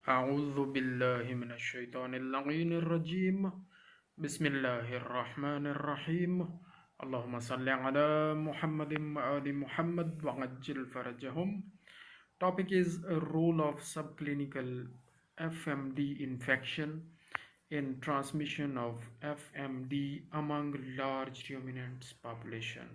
أعوذ بالله من الشيطان اللعين الرجيم بسم الله الرحمن الرحيم اللهم صل على محمد وآل محمد وعجل فرجهم. Topic is a role of subclinical FMD infection in transmission of FMD among large ruminants population.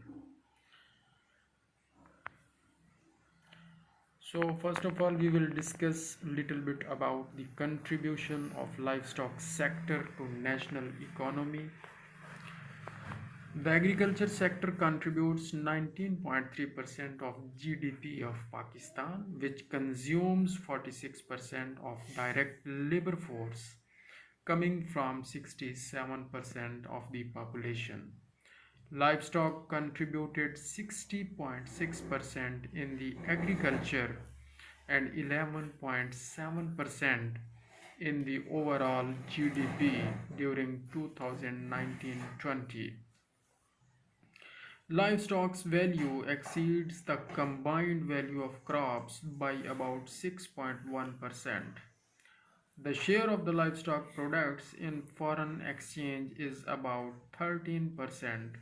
So first of all, we will discuss a little bit about the contribution of livestock sector to national economy. The agriculture sector contributes 19.3% of GDP of Pakistan, which consumes 46% of direct labor force, coming from 67% of the population. Livestock contributed 60.6% in the agriculture and 11.7% in the overall GDP during 2019-20. Livestock's value exceeds the combined value of crops by about 6.1%. The share of the livestock products in foreign exchange is about 13%,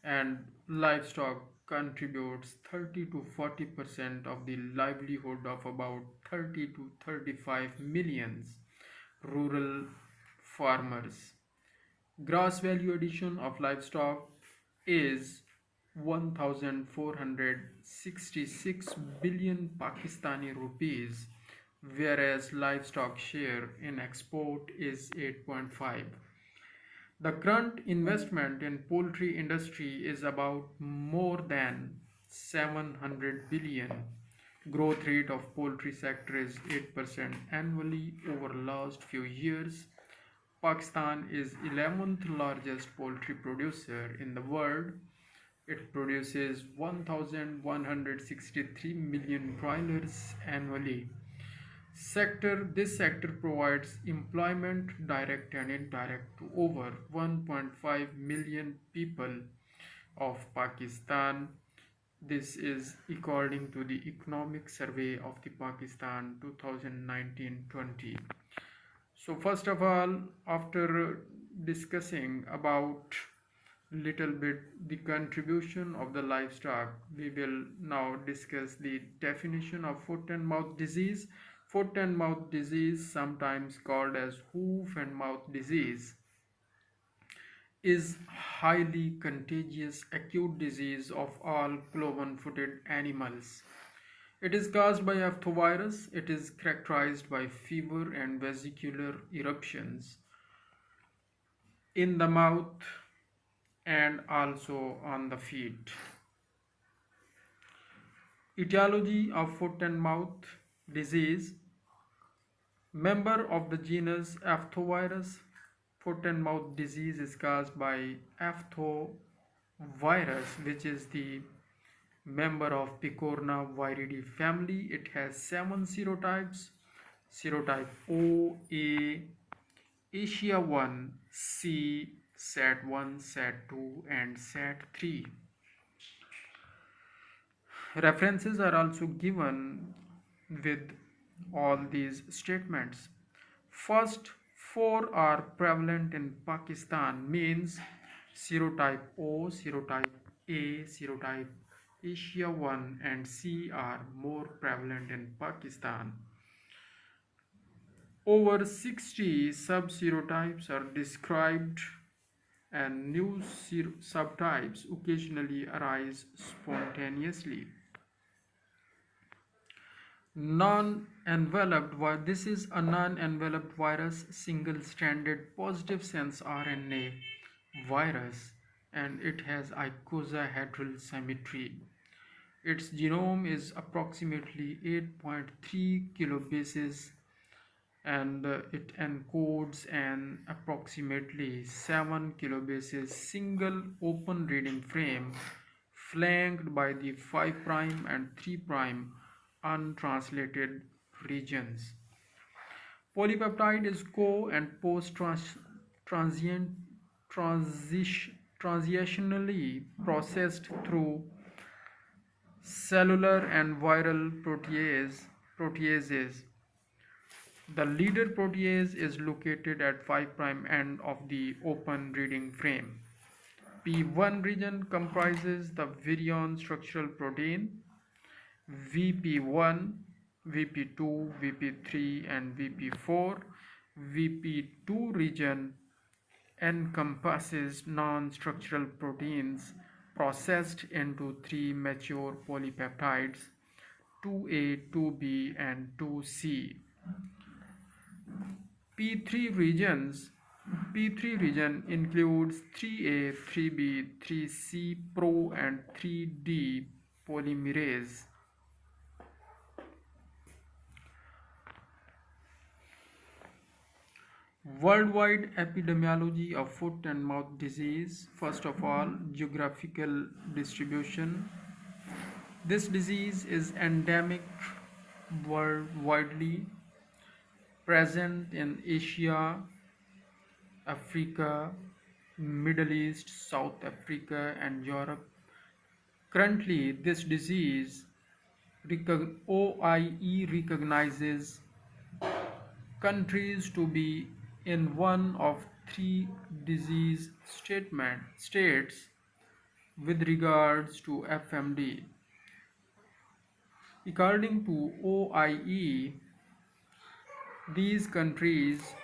and livestock contributes 30 to 40% of the livelihood of about 30 to 35 millions rural farmers. Gross value addition of livestock is 1466 billion Pakistani rupees, whereas livestock share in export is 8.5. The current investment in poultry industry is about more than 700 billion. Growth rate of poultry sector is 8% annually over last few years. Pakistan is 11th largest poultry producer in the world. It produces 1163 million broilers annually. This sector provides employment, direct and indirect, to over 1.5 million people of Pakistan. This is according to the Economic Survey of the Pakistan 2019-20. So first of all, after discussing about little bit the contribution of the livestock, we will now discuss the definition of foot and mouth disease. Foot and mouth disease, sometimes called as hoof and mouth disease, is highly contagious acute disease of all cloven-footed animals. It is caused by Virus. It is characterized by fever and vesicular eruptions in the mouth and also on the feet. Etiology of foot and mouth disease. Member of the genus Virus. Foot and mouth disease is caused by Virus, which is the member of Picornaviridae family. It has 7 serotypes: serotype O, A, Asia 1, C, SAT1, SAT2, and SAT3. References are also given with all these statements. First 4 are prevalent in Pakistan, means serotype O, serotype A, serotype Asia 1 and C are more prevalent in Pakistan. Over 60 subserotypes are described, and new subtypes occasionally arise spontaneously. Non-enveloped, this is a non-enveloped virus, single-stranded positive sense RNA virus, and it has icosahedral symmetry. Its genome is approximately 8.3 kilobases, and it encodes an approximately 7 kilobases single open reading frame flanked by the 5' and 3' untranslated regions. Polypeptide is co- and transitionally processed through cellular and viral proteases. The leader protease is located at 5' end of the open reading frame. P1 region comprises the virion structural protein, VP1, VP2, VP3 and VP4. VP2 region encompasses non-structural proteins processed into three mature polypeptides 2A, 2B and 2C. P3 regions P3 region includes 3A, 3B, 3C pro and 3D polymerase. Worldwide epidemiology of foot and mouth disease. First of all, geographical distribution. This disease is endemic worldwide, present in Asia, Africa, Middle East, South Africa and Europe. Currently, this disease OIE recognizes countries to be in one of three disease states with regards to FMD. According to OIE, these countries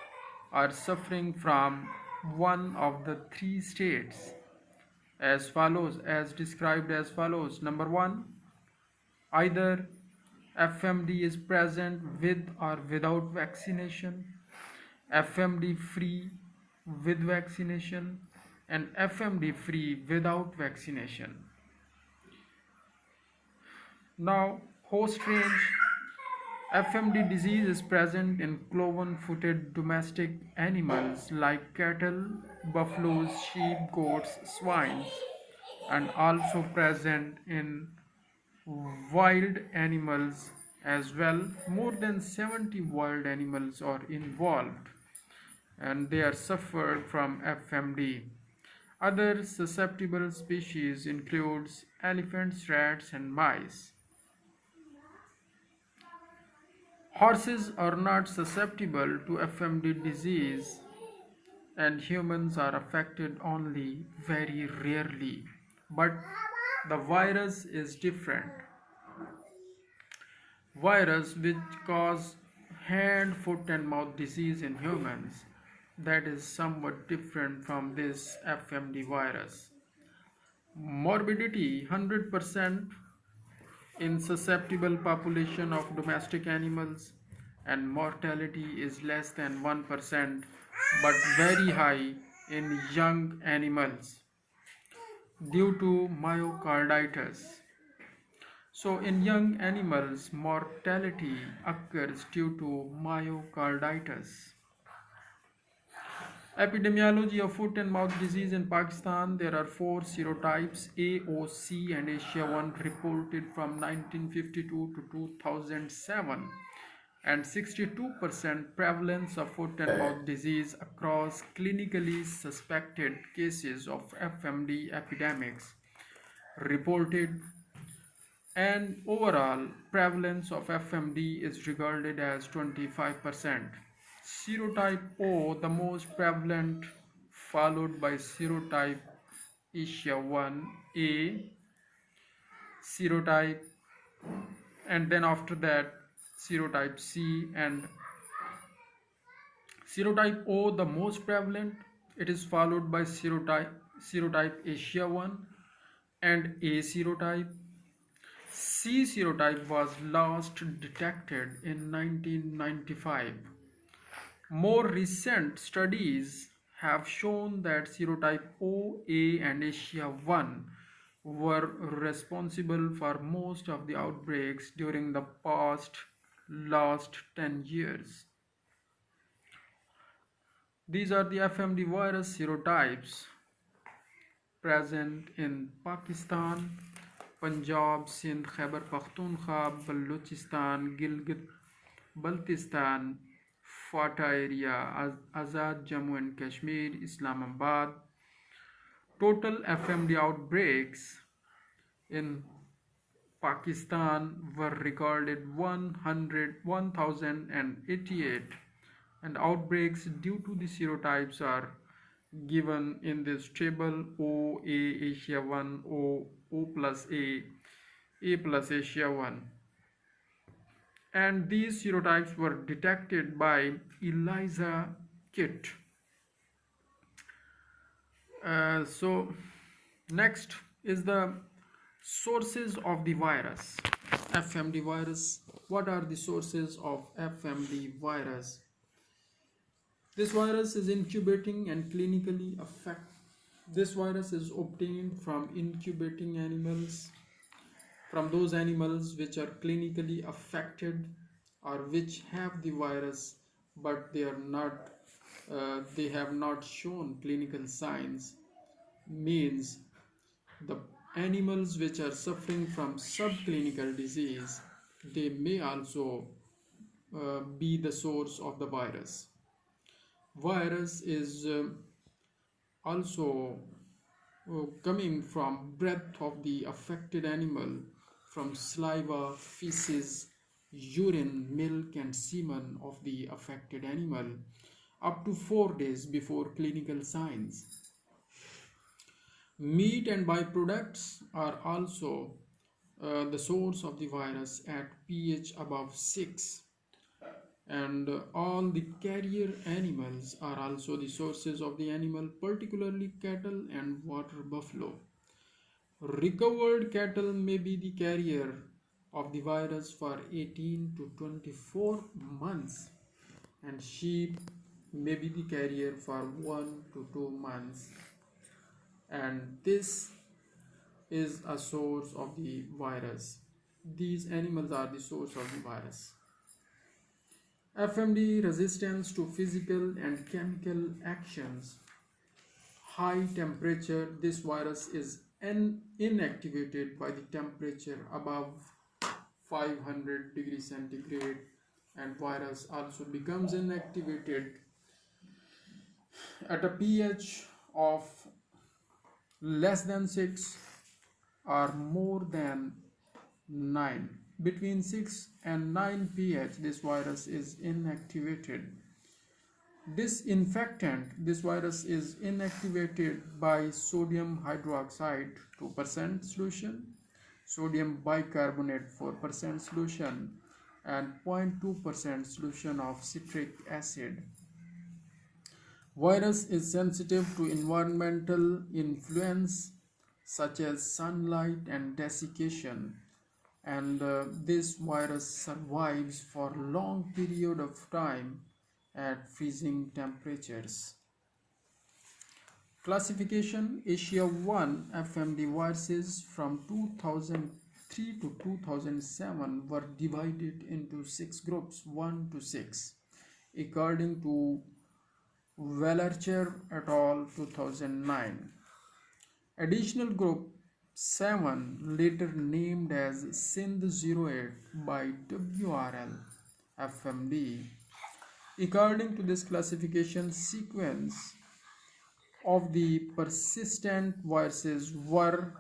are suffering from one of the three states as described as follows. Number one, either FMD is present with or without vaccination, FMD free with vaccination, and FMD free without vaccination. Now, host range. FMD disease is present in cloven-footed domestic animals like cattle, buffaloes, sheep, goats, swine, and also present in wild animals as well. More than 70 wild animals are involved and they are suffered from FMD. Other susceptible species includes elephants, rats, and mice. Horses are not susceptible to FMD disease and humans are affected only very rarely. But the virus is different. Virus which cause hand, foot and mouth disease in humans, that is somewhat different from this FMD virus. Morbidity 100% in susceptible population of domestic animals, and mortality is less than 1% but very high in young animals due to myocarditis. So in young animals, mortality occurs due to myocarditis. Epidemiology of foot and mouth disease in Pakistan. There are 4 serotypes AOC and Asia 1 reported from 1952 to 2007, and 62% prevalence of foot and mouth disease across clinically suspected cases of FMD epidemics reported, and overall prevalence of FMD is regarded as 25%. Serotype O, the most prevalent, followed by serotype Asia 1A, serotype, and then after that serotype C, and serotype O, the most prevalent, it is followed by serotype Asia 1 and A serotype. C serotype was last detected in 1995. More recent studies have shown that serotype O, A and Asia 1 were responsible for most of the outbreaks during the last 10 years. These are the FMD virus serotypes present in Pakistan, Punjab, Sindh, Khyber Pakhtunkhwa, Balochistan, Gilgit, Baltistan, FATA area, Azad, Jammu and Kashmir, Islamabad. Total FMD outbreaks in Pakistan were recorded 1088, and outbreaks due to the serotypes are given in this table: O A Asia 1, O plus A plus Asia 1. And these serotypes were detected by ELISA kit. So next is the sources of the virus. Fmd virus. What are the sources of Fmd virus? This virus is incubating and clinically affect. This virus is obtained from incubating animals, from those animals which are clinically affected or which have the virus but they have not shown clinical signs. Means the animals which are suffering from subclinical disease, they may also be the source of the virus. Virus is also coming from breath of the affected animal, from saliva, feces, urine, milk and semen of the affected animal up to 4 days before clinical signs. Meat and byproducts are also the source of the virus at pH above 6, and all the carrier animals are also the sources of the animal, particularly cattle and water buffalo. Recovered cattle may be the carrier of the virus for 18 to 24 months, and sheep may be the carrier for 1 to 2 months, and this is a source of the virus. These animals are the source of the virus. Fmd resistance to physical and chemical actions. High temperature. This virus is inactivated by the temperature above 500 degrees centigrade, and virus also becomes inactivated at a pH of less than 6 or more than 9. Between 6 and 9 pH, this virus is inactivated. Disinfectant. This virus is inactivated by sodium hydroxide 2% solution, sodium bicarbonate 4% solution, and 0.2% solution of citric acid. Virus is sensitive to environmental influence such as sunlight and desiccation, and this virus survives for long period of time at freezing temperatures. Classification. Asia 1 Fmd viruses from 2003 to 2007 were divided into 6 groups, 1 to 6, according to Wellercher et al. 2009. Additional group 7, later named as Sindh 08 by WRL Fmd. According to this classification, sequence of the persistent viruses were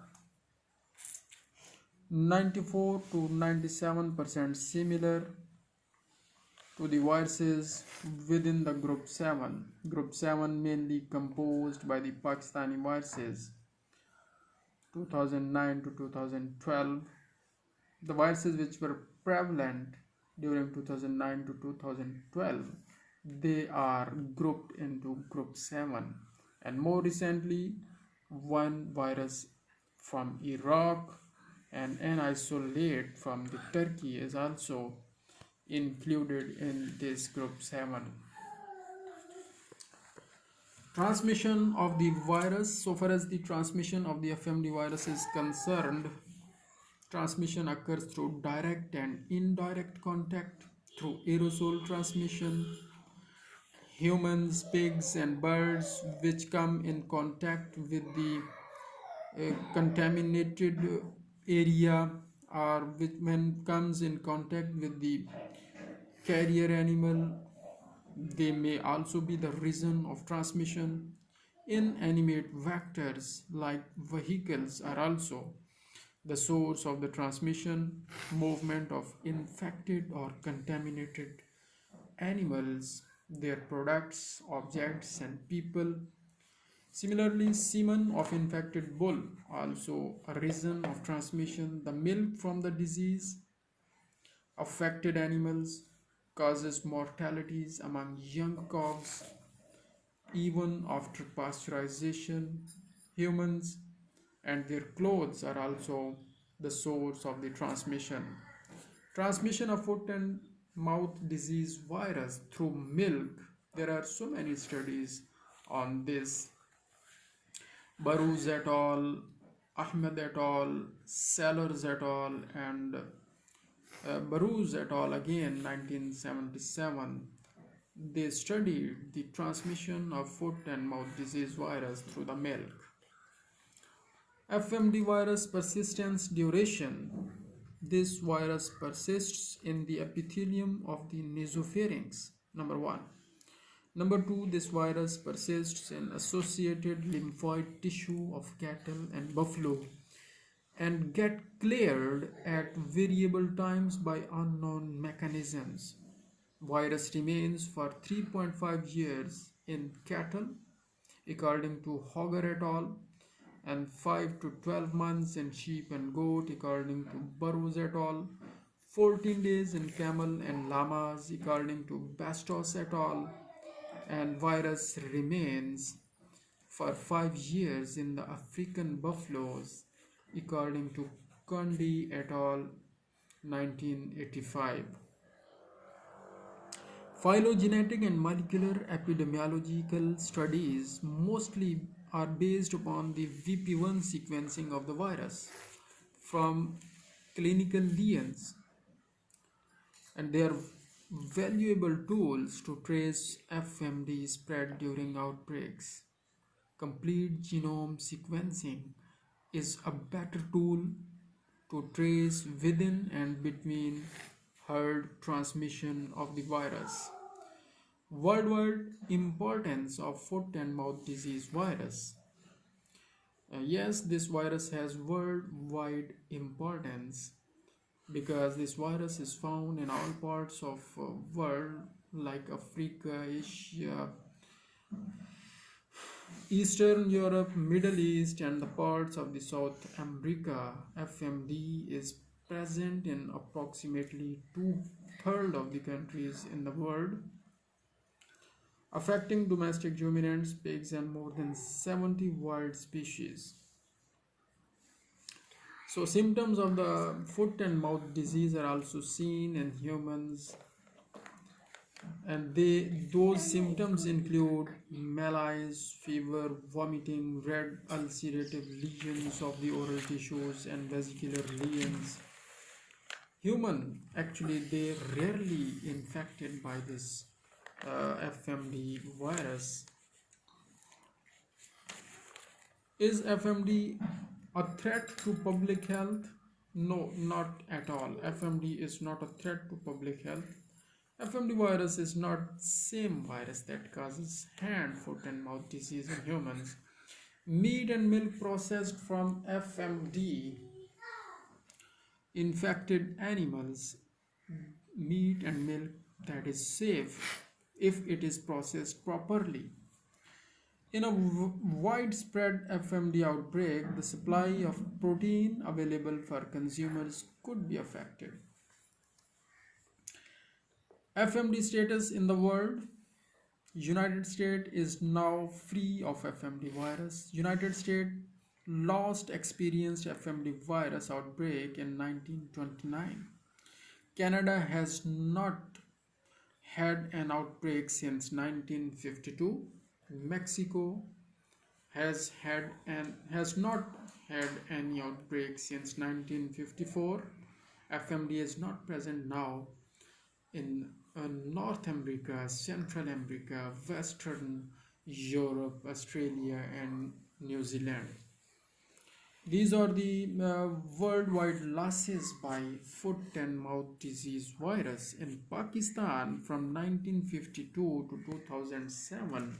94 to 97% similar to the viruses within the group 7. Group 7 mainly composed by the Pakistani viruses 2009 to 2012. The viruses which were prevalent during 2009 to 2012, they are grouped into group 7. And more recently, one virus from Iraq and an isolate from the Turkey is also included in this group 7. Transmission of the virus. So far as the transmission of the Fmd virus is concerned, transmission occurs through direct and indirect contact, through aerosol transmission. Humans, pigs and birds which come in contact with the contaminated area, or when comes in contact with the carrier animal, they may also be the reason of transmission. Inanimate vectors like vehicles are also the source of the transmission, movement of infected or contaminated animals, their products, objects, and people. Similarly, semen of infected bull, also a reason of transmission. The milk from the disease affected animals causes mortalities among young calves even after pasteurization. Humans and their clothes are also the source of the transmission. Transmission of foot and mouth disease virus through milk. There are so many studies on this. Burrows et al., Ahmed et al., Sellers et al., and Burrows et al. Again 1977. They studied the transmission of foot and mouth disease virus through the milk. Fmd virus persistence duration. This virus persists in the epithelium of the nasopharynx. Number 1. Number 2, this virus persists in associated lymphoid tissue of cattle and buffalo and get cleared at variable times by unknown mechanisms. Virus remains for 3.5 years in cattle, according to Hogger et al., and 5 to 12 months in sheep and goat, according to Burrows et al., 14 days in camel and llamas, according to Bastos et al., and virus remains for 5 years in the African buffaloes, according to Condi et al., 1985. Phylogenetic and molecular epidemiological studies mostly are based upon the VP1 sequencing of the virus from clinical liens, and they are valuable tools to trace FMD spread during outbreaks. Complete genome sequencing is a better tool to trace within and between herd transmission of the virus. Worldwide importance of foot and mouth disease virus. Yes, this virus has worldwide importance because this virus is found in all parts of world like Africa, Asia, Eastern Europe, Middle East, and the parts of the South America. FMD is present in approximately two-thirds of the countries in the world, affecting domestic ruminants, pigs, and more than 70 wild species. So symptoms of the foot and mouth disease are also seen in humans, and those symptoms include malaise, fever, vomiting, red ulcerative lesions of the oral tissues, and vesicular lesions. Human, actually, they rarely infected by this FMD virus. Is FMD a threat to public health? No, not at all. FMD is not a threat to public health. FMD virus is not same virus that causes hand, foot, and mouth disease in humans. Meat and milk processed from FMD infected animals, meat and milk that is safe if it is processed properly. In a widespread FMD outbreak, the supply of protein available for consumers could be affected. FMD status in the world. United States is now free of FMD virus. United States last experienced FMD virus outbreak in 1929. Canada has not had an outbreak since 1952. Mexico has not had any outbreak since 1954. FMD is not present now in North America, Central America, Western Europe, Australia, and New Zealand. These are the worldwide losses by foot and mouth disease virus. In Pakistan from 1952 to 2007,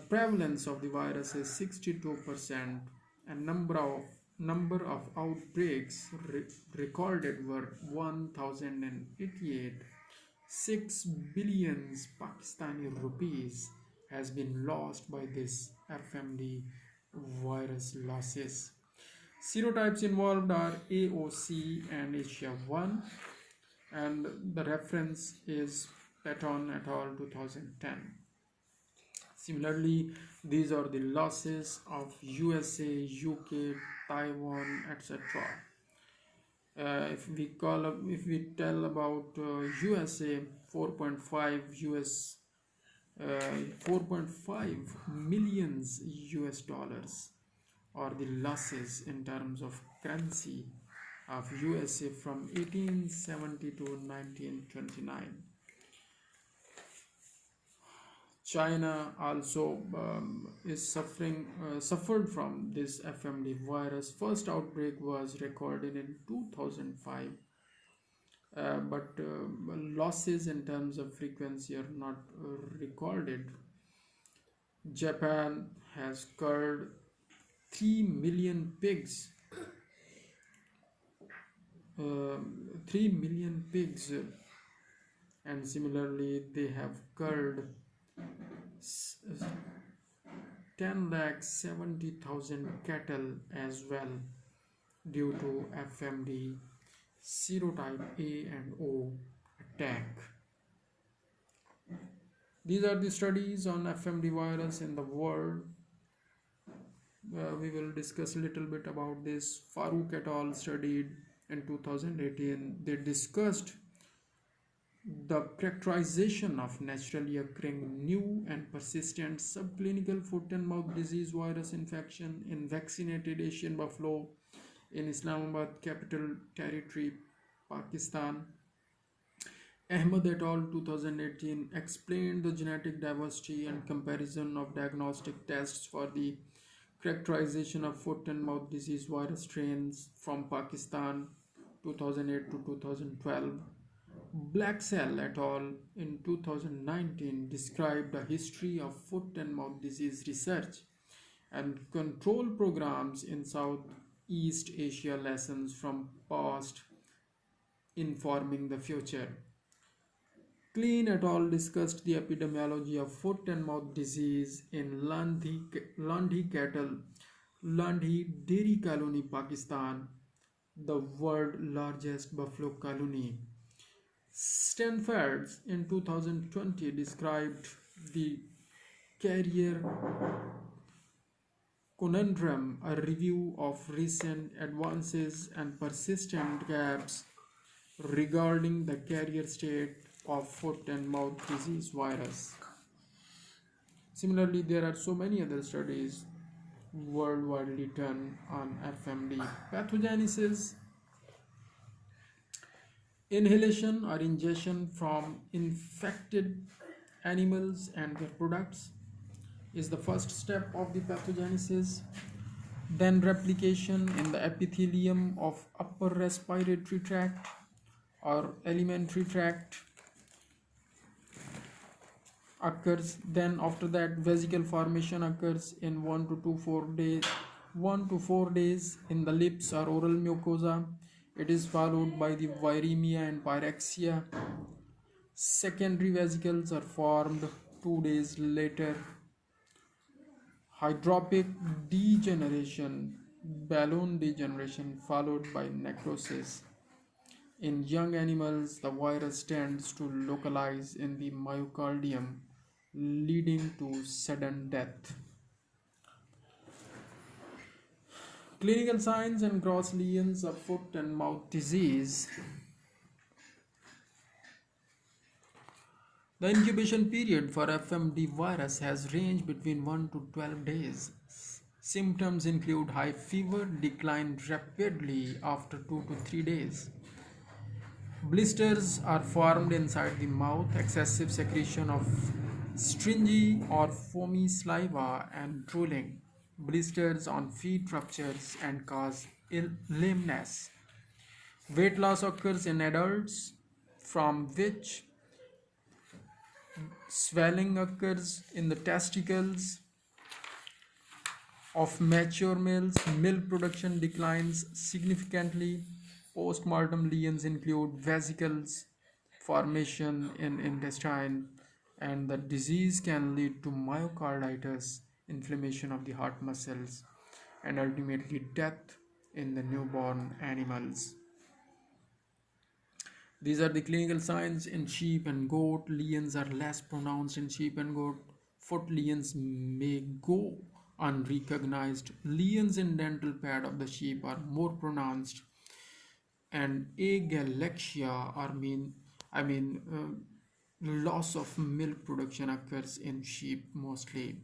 prevalence of the virus is 62%, and number of number of outbreaks recorded were 1088. 6 billion Pakistani rupees has been lost by this FMD virus losses. Serotypes involved are AOC and Asia 1, and the reference is Patton et al. 2010. Similarly, these are the losses of USA, UK, Taiwan, etc. If we tell about USA, 4.5 millions US dollars are the losses in terms of currency of USA from 1870 to 1929. China also suffered from this FMD virus. First outbreak was recorded in 2005, but losses in terms of frequency are not recorded. Japan has culled 3 million pigs. 3 million pigs, and similarly they have culled 10,70,000 cattle as well due to FMD serotype A and O attack. These are the studies on FMD virus in the world. We will discuss a little bit about this. Farouk et al. Studied in 2018. They discussed the characterization of naturally occurring new and persistent subclinical foot and mouth disease virus infection in vaccinated Asian buffalo in Islamabad Capital Territory, Pakistan. Ahmed et al. 2018 explained the genetic diversity and comparison of diagnostic tests for the characterization of foot and mouth disease virus strains from Pakistan 2008 to 2012. Blacksell et al. In 2019 described the history of foot and mouth disease research and control programs in Southeast Asia, lessons from past informing the future. Clean et al. Discussed the epidemiology of foot and mouth disease in Landhi cattle, Landhi dairy colony, Pakistan, the world's largest buffalo colony. Stanford in 2020 described the carrier conundrum, a review of recent advances and persistent gaps regarding the carrier state of foot and mouth disease virus. Similarly, there are so many other studies worldwide done on FMD. Pathogenesis: inhalation or ingestion from infected animals and their products is the first step of the pathogenesis. Then replication in the epithelium of upper respiratory tract or alimentary tract occurs. Then after that, vesicle formation occurs in 1 to 4 days in the lips or oral mucosa. It is followed by the viremia and pyrexia. Secondary vesicles are formed 2 days later. Hydropic degeneration, balloon degeneration followed by necrosis. In young animals, the virus tends to localize in the myocardium, leading to sudden death. Clinical signs and gross lesions of foot and mouth disease. The incubation period for FMD virus has ranged between 1 to 12 days. Symptoms include high fever, decline rapidly after 2 to 3 days. Blisters are formed inside the mouth, excessive secretion of stringy or foamy saliva, and drooling. Blisters on feet ruptures and cause lameness. Weight loss occurs in adults, from which swelling occurs in the testicles Of mature males, milk production declines significantly. Postmortem lesions include vesicles formation in intestine, and the disease can lead to myocarditis, inflammation of the heart muscles, and ultimately death in the newborn animals. These are the clinical signs in sheep and goat. Lesions are less pronounced in sheep and goat. Foot lesions may go unrecognized. Lesions in dental pad of the sheep are more pronounced, and agalexia, loss of milk production occurs in sheep mostly.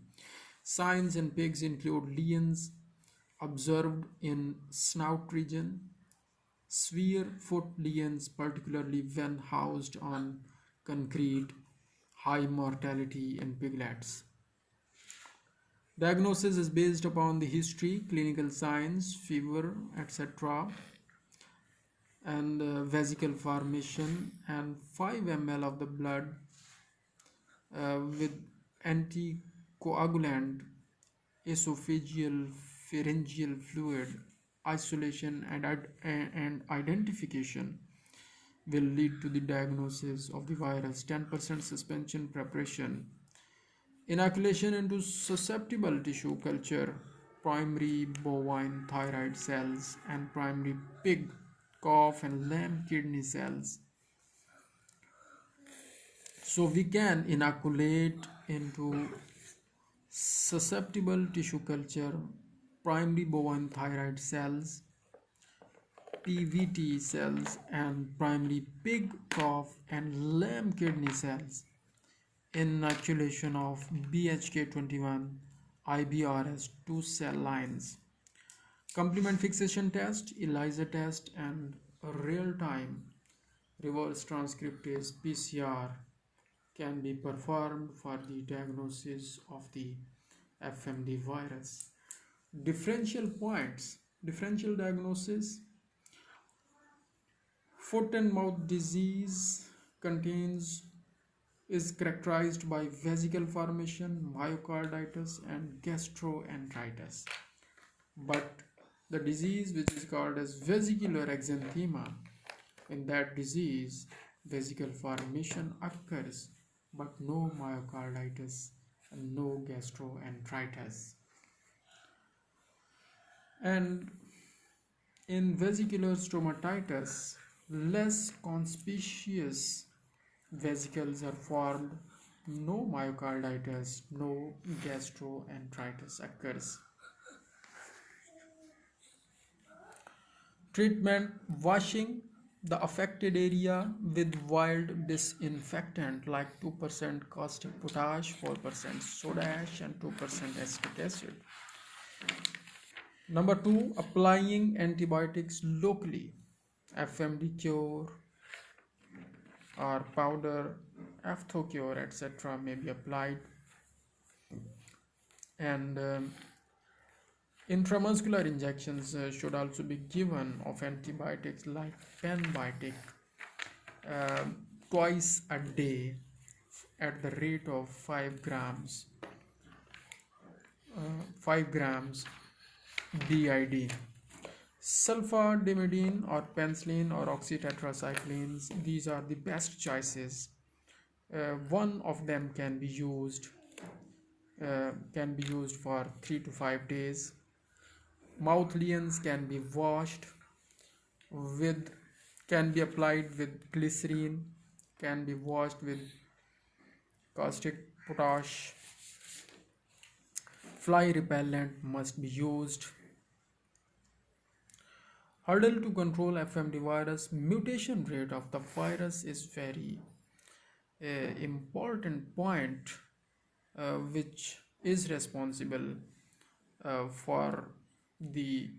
Signs in pigs include lesions observed in snout region, severe foot lesions, particularly when housed on concrete, high mortality in piglets. Diagnosis is based upon the history, clinical signs, fever, etc., and vesicle formation, and 5 ml of the blood with anticoagulant, esophageal pharyngeal fluid, isolation and identification will lead to the diagnosis of the virus. 10% suspension preparation. Inoculation into susceptible tissue culture, primary bovine thyroid cells and primary pig, calf and lamb kidney cells. So we can inoculate into susceptible tissue culture, primary bovine thyroid cells, PVT cells, and primary pig, calf, and lamb kidney cells. Inoculation of BHK21 IBRS 2 cell lines. Complement fixation test, ELISA test, and real-time reverse transcriptase PCR can be performed for the diagnosis of the Fmd virus. Differential points. Differential diagnosis. Foot and mouth disease is characterized by vesicle formation, myocarditis, and gastroenteritis. But the disease which is called as vesicular exanthema, in that disease, vesicle formation occurs, but no myocarditis and no gastroenteritis. And in vesicular stomatitis, less conspicuous vesicles are formed, no myocarditis, no gastroenteritis occurs. Treatment: washing the affected area with wild disinfectant like 2% caustic potash, 4% soda ash, and 2% acetic acid. Number 2, applying antibiotics locally. FMD cure or powder, Cure, etc. may be applied. And intramuscular injections should also be given of antibiotics like Penbitic twice a day at the rate of 5 grams BID. Sulfadimidine or penicillin or oxytetracyclines, these are the best choices. One of them can be used for 3 to 5 days. Mouth lesions can be applied with glycerine, can be washed with caustic potash. Fly repellent must be used. Hurdle to control Fmd virus. Mutation rate of the virus is very important point which is responsible for the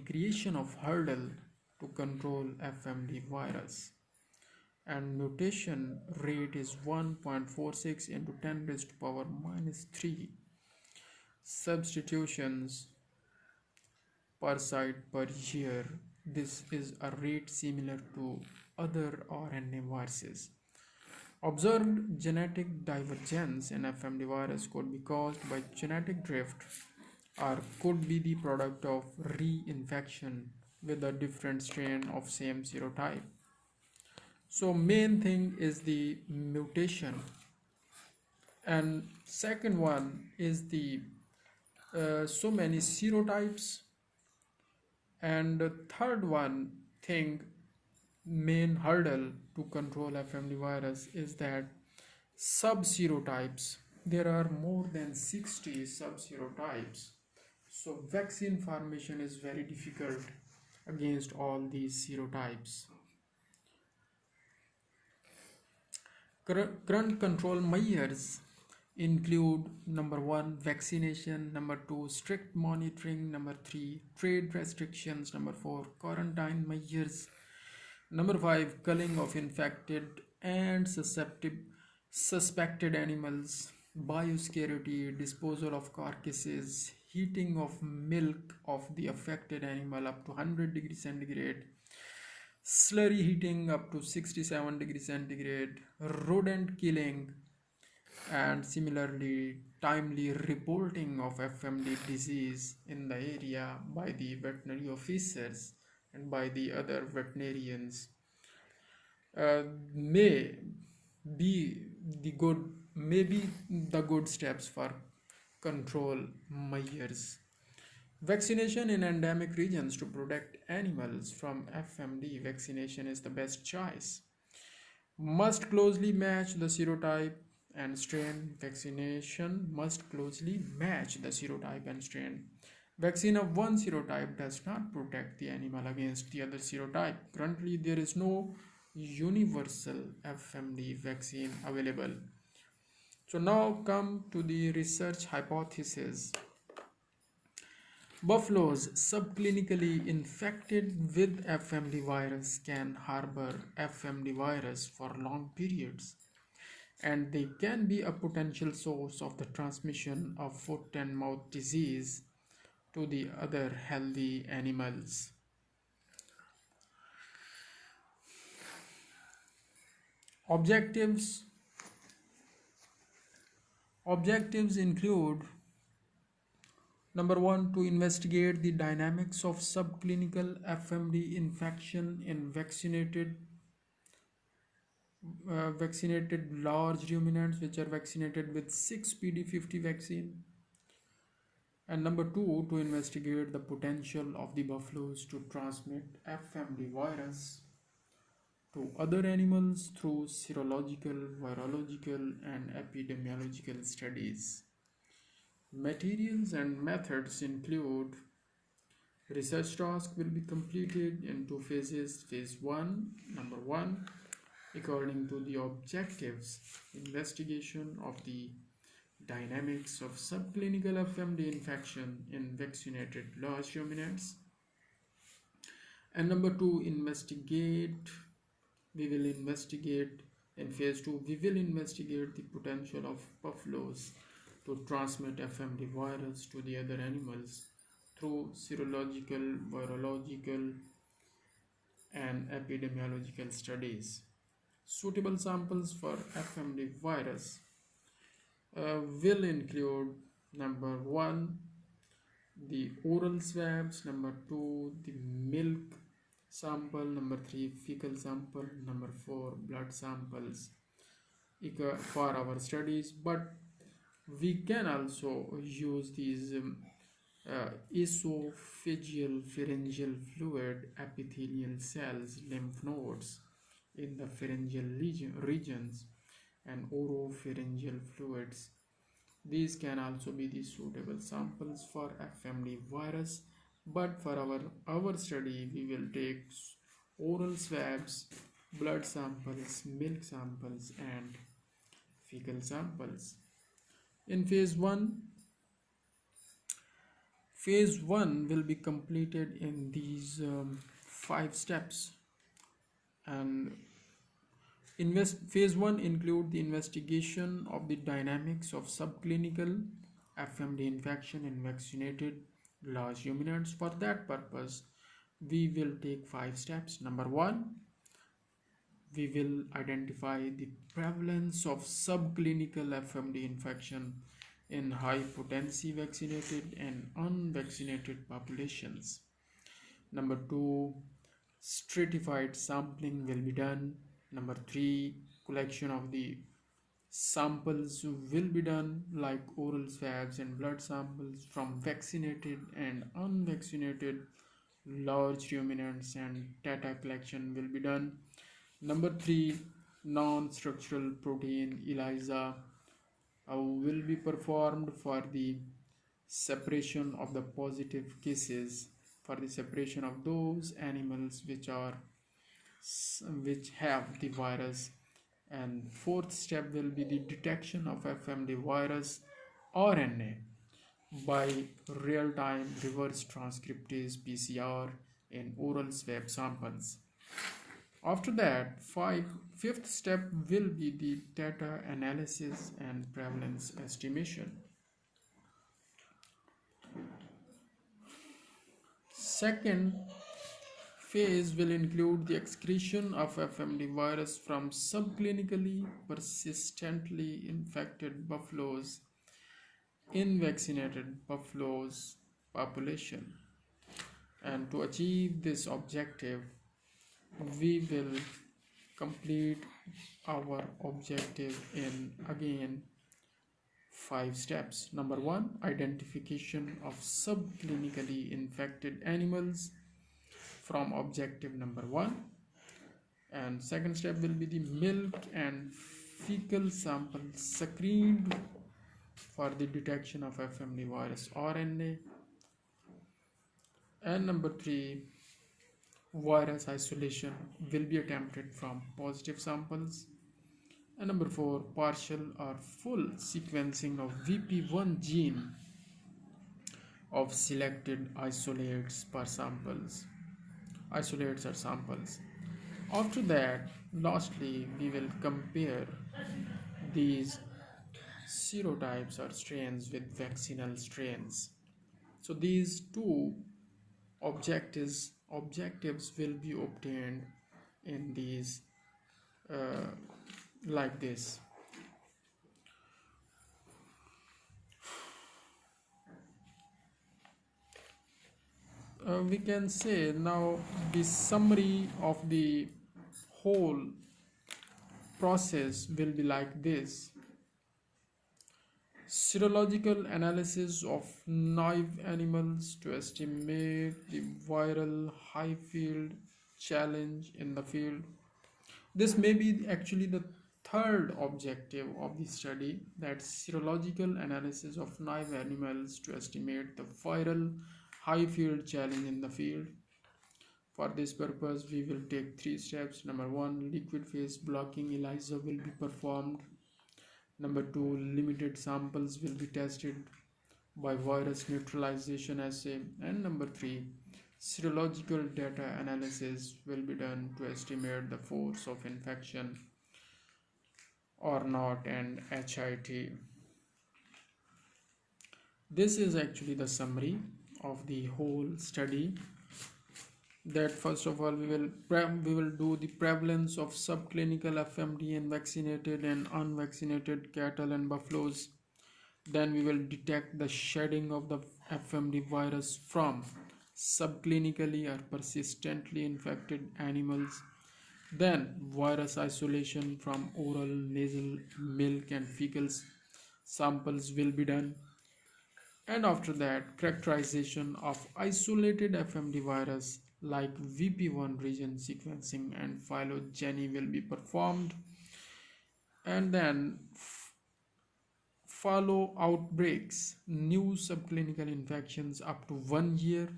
creation of hurdle to control Fmd virus. And mutation rate is 1.46 into 10 raised to power minus 3 substitutions per site per year. This is a rate similar to other RNA viruses. Observed genetic divergence in Fmd virus could be caused by genetic drift or could be the product of reinfection with a different strain of same serotype. So main thing is the mutation, and second one is the so many serotypes, and the third one thing, main hurdle to control FMD virus is that sub-serotypes. There are more than 60 sub-serotypes. So vaccine formation is very difficult against all these serotypes. Current control measures include number 1 vaccination, number 2 strict monitoring, number 3 trade restrictions, number 4 quarantine measures, number 5 culling of infected and suspected animals, biosecurity, disposal of carcasses, heating of milk of the affected animal up to 100 degrees centigrade, slurry heating up to 67 degrees centigrade, rodent killing, and similarly timely reporting of FMD disease in the area by the veterinary officers and by the other veterinarians may be the good steps for control measures. Vaccination in endemic regions to protect animals from FMD vaccination is the best choice. Must closely match the serotype and strain. Vaccination must closely match the serotype and strain. Vaccine of one serotype does not protect the animal against the other serotype. Currently, there is no universal FMD vaccine available. So now come to the research hypothesis. Buffaloes subclinically infected with FMD virus can harbor FMD virus for long periods, and they can be a potential source of the transmission of foot and mouth disease to the other healthy animals. Objectives include number 1 to investigate the dynamics of subclinical FMD infection in vaccinated large ruminants which are vaccinated with 6 PD50 vaccine, and number 2 to investigate the potential of the buffaloes to transmit FMD virus to other animals through serological, virological, and epidemiological studies. Materials and methods include research task will be completed in 2 phases. Phase 1, number 1, according to the objectives, investigation of the dynamics of subclinical FMD infection in vaccinated large ruminants. And number 2, we will investigate in phase 2, we will investigate the potential of buffaloes to transmit FMD virus to the other animals through serological, virological, and epidemiological studies. Suitable samples for FMD virus will include number 1 the oral swabs, number 2 the milk sample, number 3 fecal sample, number 4 blood samples for our studies. But we can also use these esophageal pharyngeal fluid, epithelial cells, lymph nodes in the pharyngeal regions, and oropharyngeal fluids. These can also be the suitable samples for FMD virus, but for our study we will take oral swabs, blood samples, milk samples, and fecal samples. In phase 1 will be completed in these 5 steps, and phase 1 include the investigation of the dynamics of subclinical FMD infection in vaccinated large ruminants. For that purpose, we will take 5 steps. Number 1, we will identify the prevalence of subclinical FMD infection in high potency vaccinated and unvaccinated populations. Number 2, stratified sampling will be done. Number 3, collection of the samples will be done like oral swabs and blood samples from vaccinated and unvaccinated large ruminants, and data collection will be done. Number 3, non-structural protein ELISA will be performed for the separation of the positive cases, for the separation of those animals which have the virus. And fourth step will be the detection of Fmd virus RNA by real-time reverse transcriptase PCR in oral swab samples. After that, fifth step will be the data analysis and prevalence estimation. Second phase will include the excretion of Fmd virus from subclinically persistently infected buffaloes in vaccinated buffaloes population. And to achieve this objective, we will complete our objective in again 5 steps. Number 1, identification of subclinically infected animals from objective number 1. And second step will be the milk and fecal samples screened for the detection of Fmd virus RNA. And number 3, virus isolation will be attempted from positive samples. And number 4, partial or full sequencing of VP1 gene of selected isolates or samples. After that, lastly, we will compare these serotypes or strains with vaccinal strains. So these two objectives will be obtained in these like this. We can say now the summary of the whole process will be like this. Serological analysis of live animals to estimate the viral high field challenge in the field. This may be actually the third objective of the study, that serological analysis of live animals to estimate the viral high field challenge in the field. For this purpose, we will take 3 steps. Number 1, liquid phase blocking ELISA will be performed. Number 2, limited samples will be tested by virus neutralization assay. And number 3, serological data analysis will be done to estimate the force of infection or not and HIT. This is actually the summary of the whole study. That first of all we will do the prevalence of subclinical Fmd in vaccinated and unvaccinated cattle and buffaloes. Then we will detect the shedding of the Fmd virus from subclinically or persistently infected animals. Then virus isolation from oral, nasal, milk and fecal samples will be done. And after that, characterization of isolated Fmd virus like VP1 region sequencing and phylogeny will be performed. And then follow outbreaks, new subclinical infections up to 1 year.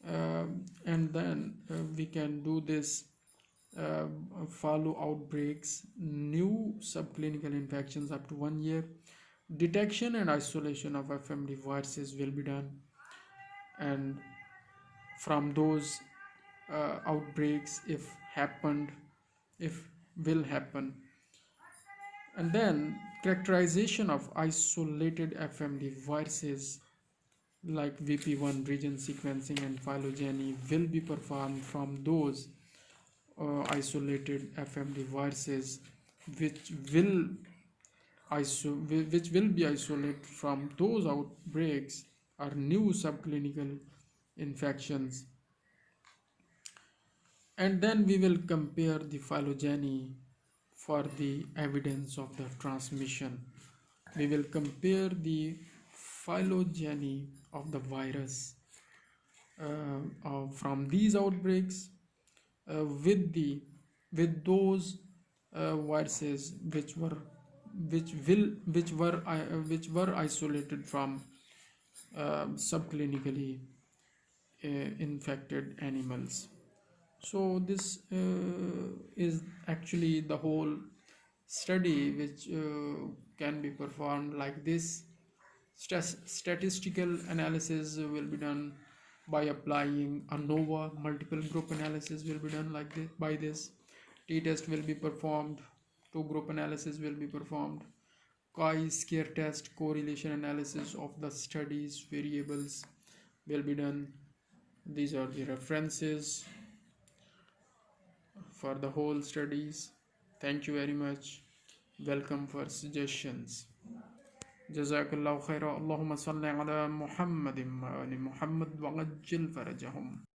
And then we can do this follow outbreaks, new subclinical infections up to 1 year. Detection and isolation of Fmd viruses will be done, and from those outbreaks if will happen. And then characterization of isolated Fmd viruses like VP1 region sequencing and phylogeny will be performed from those isolated Fmd viruses which will which will be isolated from those outbreaks or new subclinical infections. And then we will compare the phylogeny for the evidence of the transmission. We will compare the phylogeny of the virus from these outbreaks with those viruses which were isolated from subclinically infected animals. So this is actually the whole study which can be performed like this. Statistical analysis will be done by applying ANOVA. Multiple group analysis will be done like this. By this, t-test will be performed. Two group analysis will be performed. Chi-square test correlation analysis of the studies variables will be done. These are the references for the whole studies. Thank you very much. Welcome for suggestions. Jazakallahu khaira. Allahumma salli ala Muhammadin wa ali Muhammad wa ajil farajahum.